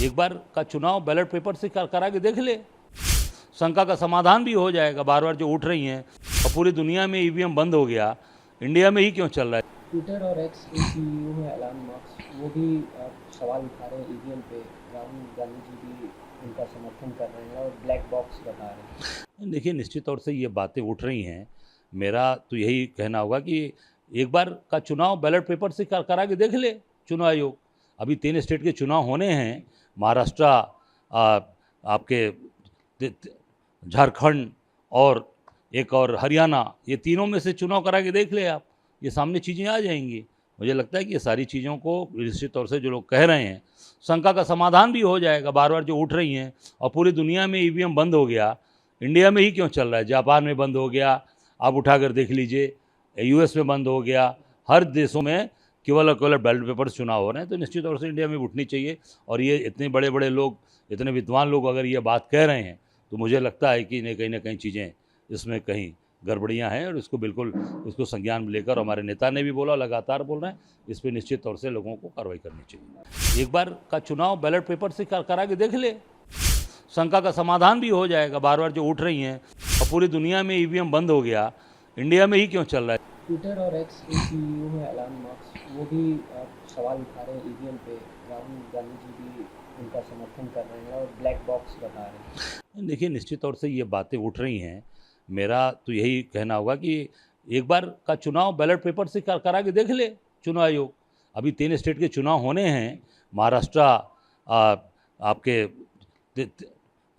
एक बार का चुनाव बैलेट पेपर से करा के देख ले, शंका का समाधान भी हो जाएगा। बार बार जो उठ रही हैं और पूरी दुनिया में ईवीएम बंद हो गया, इंडिया में ही क्यों चल रहा है? ट्विटर और एक्स के सीईओ है एलन मस्क, वो भी सवाल उठा रहे हैं ईवीएम पे। राहुल गांधी जी भी उनका समर्थन कर रहे हैं और ब्लैक बॉक्स बता रहे हैं। देखिए, निश्चित तौर से ये बातें उठ रही हैं। मेरा तो यही कहना होगा कि एक बार का चुनाव बैलेट पेपर से करा के देख ले चुनाव आयोग। अभी 3 स्टेट के चुनाव होने हैं, महाराष्ट्र, आपके झारखंड और एक और हरियाणा, ये तीनों में से चुनाव करा के देख ले आप, ये सामने चीज़ें आ जाएंगी। मुझे लगता है कि ये सारी चीज़ों को निश्चित तौर से जो लोग कह रहे हैं, शंका का समाधान भी हो जाएगा। बार बार जो उठ रही हैं और पूरी दुनिया में ईवीएम बंद हो गया, इंडिया में ही क्यों चल रहा है? जापान में बंद हो गया, आप उठाकर देख लीजिए, यूएस में बंद हो गया, हर देशों में केवल और केवल बैलेट पेपर चुनाव हो रहे हैं। तो निश्चित तौर से इंडिया में उठनी चाहिए। और ये इतने बड़े बड़े लोग, इतने विद्वान लोग अगर ये बात कह रहे हैं, तो मुझे लगता है कि कहीं ना कहीं चीज़ें इसमें कहीं गड़बड़ियाँ हैं। और इसको बिल्कुल उसको संज्ञान में लेकर, हमारे नेता ने भी बोला, लगातार बोल रहे हैं, इस पर निश्चित तौर से लोगों को कार्रवाई करनी चाहिए। एक बार का चुनाव बैलेट पेपर से करा के देख ले, शंका का समाधान भी हो जाएगा। बार बार जो उठ रही हैं और पूरी दुनिया में ईवीएम बंद हो गया, इंडिया में ही क्यों चल रहा है? ट्विटर और एक्स के सीईओ है एलन मस्क, वो भी सवाल उठा रहे हैं ईवीएम पे। राहुल गांधी जी भी उनका समर्थन कर रहे हैं और ब्लैक बॉक्स बता रहे हैं। देखिए, निश्चित तौर से ये बातें उठ रही हैं। मेरा तो यही कहना होगा कि एक बार का चुनाव बैलेट पेपर से करा के देख ले चुनाव आयोग। अभी 3 स्टेट के चुनाव होने हैं, महाराष्ट्र, आपके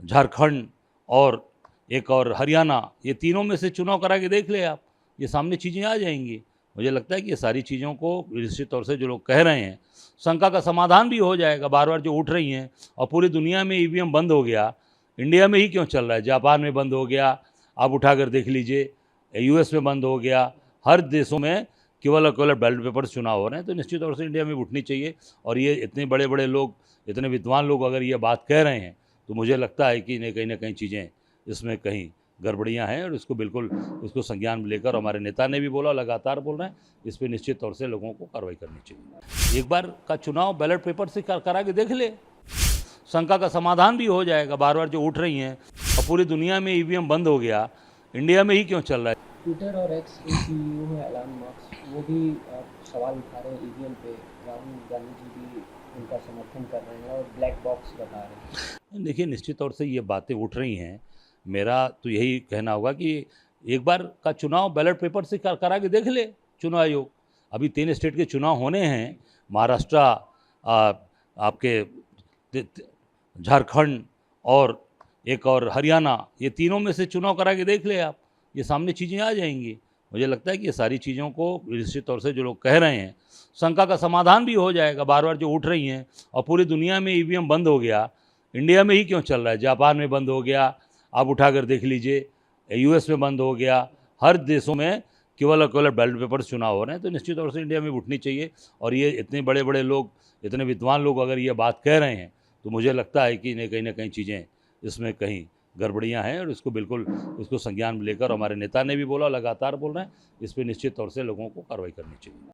झारखंड और एक और हरियाणा, ये तीनों में से चुनाव करा के देख ले आप, ये सामने चीज़ें आ जाएंगी। मुझे लगता है कि ये सारी चीज़ों को निश्चित तौर से जो लोग कह रहे हैं, शंका का समाधान भी हो जाएगा। बार बार जो उठ रही हैं और पूरी दुनिया में ईवीएम बंद हो गया, इंडिया में ही क्यों चल रहा है? जापान में बंद हो गया, आप उठाकर देख लीजिए, यूएस में बंद हो गया, हर देशों में केवल और केवल बैलेट पेपर चुनाव हो रहे हैं। तो निश्चित तौर से इंडिया में उठनी चाहिए। और ये इतने बड़े बड़े लोग, इतने विद्वान लोग अगर ये बात कह रहे हैं, तो मुझे लगता है कि कहीं ना कहीं चीज़ें इसमें कहीं गड़बड़ियाँ हैं। और इसको बिल्कुल उसको संज्ञान में लेकर, हमारे नेता ने भी बोला, लगातार बोल रहे हैं, इस पर निश्चित तौर से लोगों को कार्रवाई करनी चाहिए। एक बार का चुनाव बैलेट पेपर से करा के देख ले, शंका का समाधान भी हो जाएगा। बार बार जो उठ रही हैं और पूरी दुनिया में ईवीएम बंद हो गया, इंडिया में ही क्यों चल रहा है? ट्विटर और एक्स के सीईओ है एलन मस्क, वो भी सवाल उठा रहे हैं ईवीएम पे। राहुल गांधी जी भी उनका समर्थन कर रहे हैं और ब्लैक बॉक्स बता रहे हैं। देखिए, निश्चित तौर से ये बातें उठ रही हैं। मेरा तो यही कहना होगा कि एक बार का चुनाव बैलेट पेपर से करा के देख ले चुनाव आयोग। अभी 3 स्टेट के चुनाव होने हैं, महाराष्ट्र, आपके झारखंड और एक और हरियाणा, ये तीनों में से चुनाव करा के देख ले आप, ये सामने चीज़ें आ जाएंगी। मुझे लगता है कि ये सारी चीज़ों को निश्चित तौर से जो लोग कह रहे हैं, शंका का समाधान भी हो जाएगा। बार बार जो उठ रही हैं और पूरी दुनिया में ईवीएम बंद हो गया, इंडिया में ही क्यों चल रहा है? जापान में बंद हो गया, आप उठाकर देख लीजिए, यूएस में बंद हो गया, हर देशों में केवल और केवल बैलेट पेपर चुनाव हो रहे हैं। तो निश्चित तौर से इंडिया में उठनी चाहिए। और ये इतने बड़े बड़े लोग, इतने विद्वान लोग अगर ये बात कह रहे हैं, तो मुझे लगता है कि कहीं ना कहीं चीज़ें इसमें कहीं गड़बड़ियाँ हैं। और इसको बिल्कुल उसको संज्ञान में लेकर, हमारे नेता ने भी बोला, लगातार बोल रहे हैं, इस पर निश्चित तौर से लोगों को कार्रवाई करनी चाहिए।